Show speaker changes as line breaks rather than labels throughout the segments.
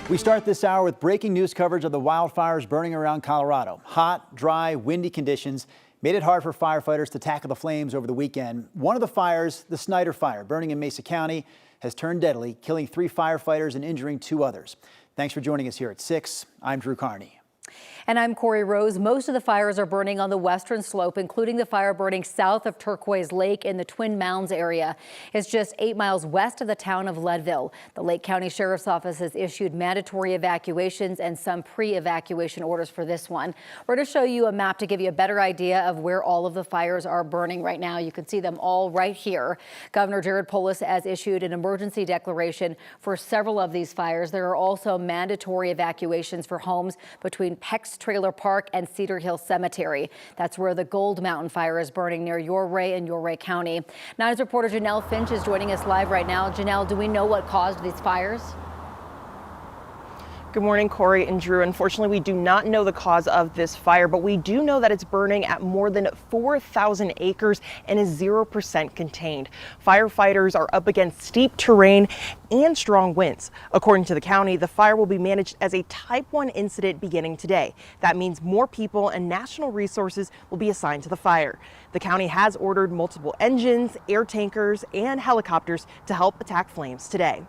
We start this hour with breaking news coverage of the wildfires burning around Colorado. Hot, dry, windy conditions made it hard for firefighters to tackle the flames over the weekend. One of the fires, the Snyder Fire, burning in Mesa County, has turned deadly, killing 3 firefighters and injuring 2 others. Thanks for joining us here at 6. I'm Drew Carney.
And I'm Corey Rose. Most of the fires are burning on the western slope, including the fire burning south of Turquoise Lake in the Twin Mounds area. It's just 8 miles west of the town of Leadville. The Lake County Sheriff's Office has issued mandatory evacuations and some pre-evacuation orders for this one. We're going to show you a map to give you a better idea of where all of the fires are burning right now. You can see them all right here. Governor Polis has issued an emergency declaration for several of these fires. There are also mandatory evacuations for homes between Peck's Trailer Park and Cedar Hill Cemetery. That's where the Gold Mountain fire is burning near Ouray and Ouray County. Now, as reporter Janelle Finch is joining us live right now. Janelle, do we know what caused these fires?
Good morning, Corey and Drew. Unfortunately, we do not know the cause of this fire, but we do know that it's burning at more than 4,000 acres and is 0% contained. Firefighters are up against steep terrain and strong winds. According to the county, the fire will be managed as a Type 1 incident beginning today. That means more people and national resources will be assigned to the fire. The county has ordered multiple engines, air tankers, and helicopters to help attack flames today.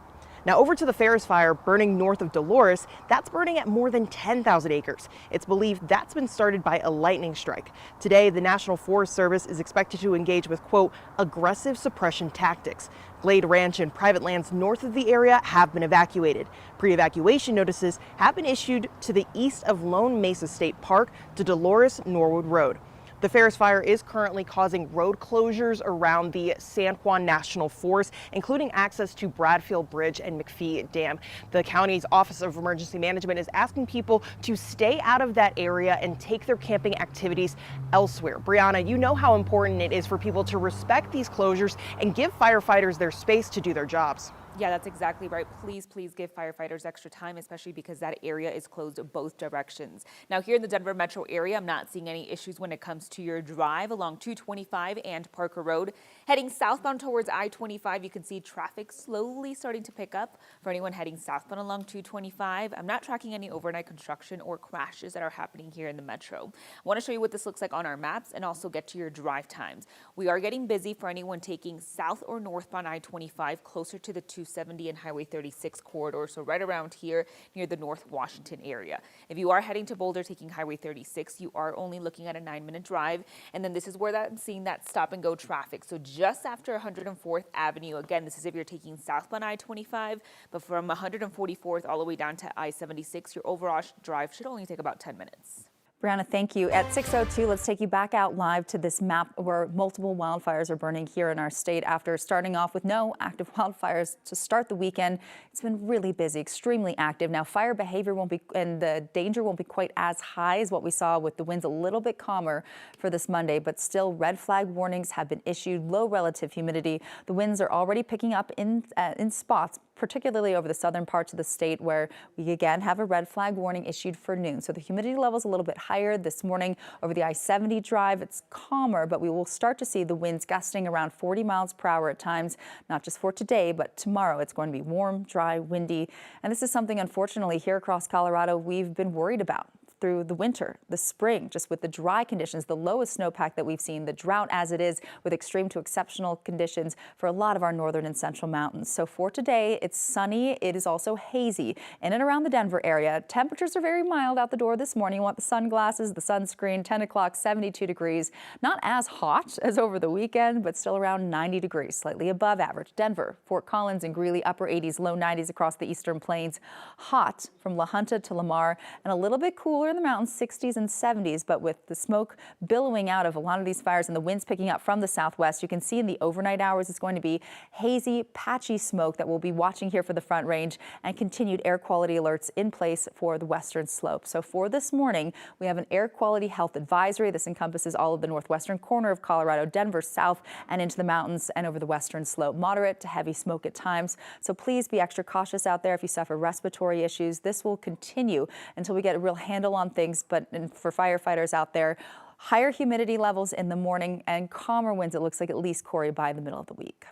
Now over to the Ferris Fire burning north of Dolores. That's burning at more than 10,000 acres. It's believed that's been started by a lightning strike. Today, the National Forest Service is expected to engage with, quote, aggressive suppression tactics. Glade Ranch and private lands north of the area have been evacuated. Pre-evacuation notices have been issued to the east of Lone Mesa State Park to Dolores Norwood Road. The Ferris Fire is currently causing road closures around the San Juan National Forest, including access to Bradfield Bridge and McPhee Dam. The county's Office of Emergency Management is asking people to stay out of that area and take their camping activities elsewhere. Brianna, you know how important it is for people to respect these closures and give firefighters their space to do their jobs.
Yeah, that's exactly right. Please give firefighters extra time, especially because that area is closed both directions. Now, here in the Denver metro area, I'm not seeing any issues when it comes to your drive along 225 and Parker Road. Heading southbound towards I-25, you can see traffic slowly starting to pick up for anyone heading southbound along 225. I'm not tracking any overnight construction or crashes that are happening here in the metro. I want to show you what this looks like on our maps and also get to your drive times. We are getting busy for anyone taking south or northbound I-25 closer to the 270 and Highway 36 corridor, so right around here near the North Washington area. If you are heading to Boulder taking Highway 36, you are only looking at a 9-minute drive, and then this is where I'm seeing that stop and go traffic. So just after 104th Avenue, again, this is if you're taking southbound I-25, but from 144th all the way down to I-76, your overall drive should only take about 10 minutes.
Brianna, thank you. At 6:02, let's take you back out live to this map where multiple wildfires are burning here in our state after starting off with no active wildfires to start the weekend. It's been really busy, extremely active. Now, fire behavior won't be, and the danger won't be quite as high as what we saw with the winds a little bit calmer for this Monday, but still red flag warnings have been issued, low relative humidity. The winds are already picking up in spots, particularly over the southern parts of the state where we again have a red flag warning issued for noon. So the humidity level is a little bit higher this morning over the I-70 drive. It's calmer, but we will start to see the winds gusting around 40 miles per hour at times, not just for today, but tomorrow. It's going to be warm, dry, windy. And this is something, unfortunately, here across Colorado, we've been worried about through the winter, the spring, just with the dry conditions, the lowest snowpack that we've seen, the drought as it is with extreme to exceptional conditions for a lot of our northern and central mountains. So for today, it's sunny. It is also hazy in and around the Denver area. Temperatures are very mild out the door this morning. You want the sunglasses, the sunscreen. 10 o'clock, 72 degrees. Not as hot as over the weekend, but still around 90 degrees, slightly above average. Denver, Fort Collins, and Greeley, upper 80s, low 90s across the eastern plains. Hot from La Junta to Lamar, and a little bit cooler in the mountains, 60s and 70s, but with the smoke billowing out of a lot of these fires and the winds picking up from the southwest, you can see in the overnight hours it's going to be hazy, patchy smoke that we'll be watching here for the Front Range, and continued air quality alerts in place for the western slope. So for this morning, we have an air quality health advisory. This encompasses all of the northwestern corner of Colorado, Denver south and into the mountains and over the western slope. Moderate to heavy smoke at times. So please be extra cautious out there if you suffer respiratory issues. This will continue until we get a real handle on things, but for firefighters out there, higher humidity levels in the morning and calmer winds, it looks like, at least, Corey, by the middle of the week.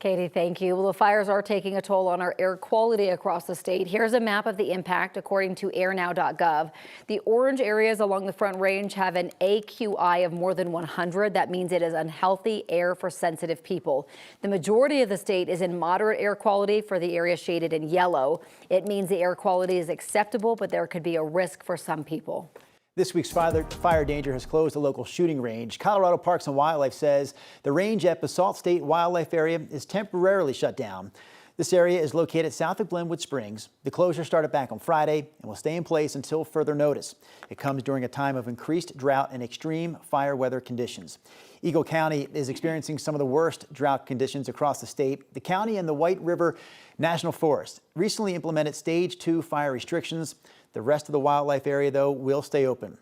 Katie, thank you. Well, the fires are taking a toll on our air quality across the state. Here's a map of the impact according to airnow.gov. The orange areas along the Front Range have an AQI of more than 100. That means it is unhealthy air for sensitive people. The majority of the state is in moderate air quality for the area shaded in yellow. It means the air quality is acceptable, but there could be a risk for some people.
This week's fire danger has closed a local shooting range. Colorado Parks and Wildlife says the range at Basalt State Wildlife Area is temporarily shut down. This area is located south of Glenwood Springs. The closure started back on Friday and will stay in place until further notice. It comes during a time of increased drought and extreme fire weather conditions. Eagle County is experiencing some of the worst drought conditions across the state. The county and the White River National Forest recently implemented Stage 2 fire restrictions. The rest of the wildlife area, though, will stay open.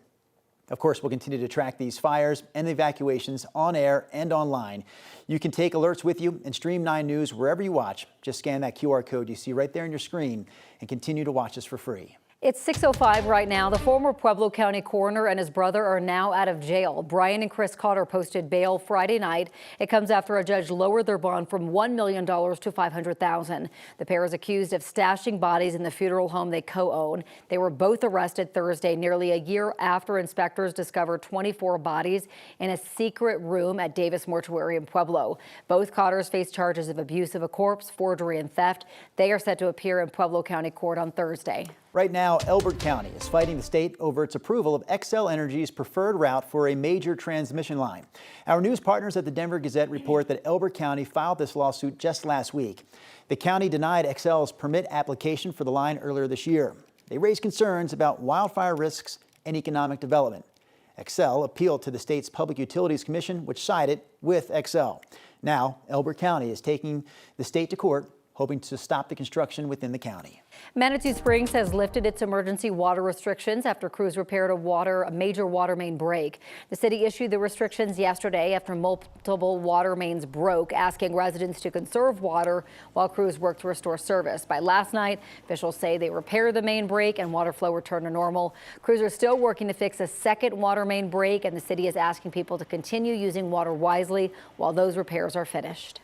Of course, we'll continue to track these fires and evacuations on air and online. You can take alerts with you and stream 9 News wherever you watch. Just scan that QR code you see right there on your screen and continue to watch us for free.
It's 6:05 right now. The former Pueblo County coroner and his brother are now out of jail. Brian and Chris Cotter posted bail Friday night. It comes after a judge lowered their bond from $1 million to $500,000. The pair is accused of stashing bodies in the funeral home they co-own. They were both arrested Thursday, nearly a year after inspectors discovered 24 bodies in a secret room at Davis Mortuary in Pueblo. Both Cotters face charges of abuse of a corpse, forgery, and theft. They are set to appear in Pueblo County Court on Thursday.
Right now, Elbert County is fighting the state over its approval of Xcel Energy's preferred route for a major transmission line. Our news partners at the Denver Gazette report that Elbert County filed this lawsuit just last week. The county denied Xcel's permit application for the line earlier this year. They raised concerns about wildfire risks and economic development. Xcel appealed to the state's Public Utilities Commission, which sided with Xcel. Now, Elbert County is taking the state to court, hoping to stop the construction within the county.
Manitou Springs has lifted its emergency water restrictions after crews repaired a major water main break. The city issued the restrictions yesterday after multiple water mains broke, asking residents to conserve water while crews worked to restore service. By last night, officials say they repaired the main break and water flow returned to normal. Crews are still working to fix a second water main break, and the city is asking people to continue using water wisely while those repairs are finished.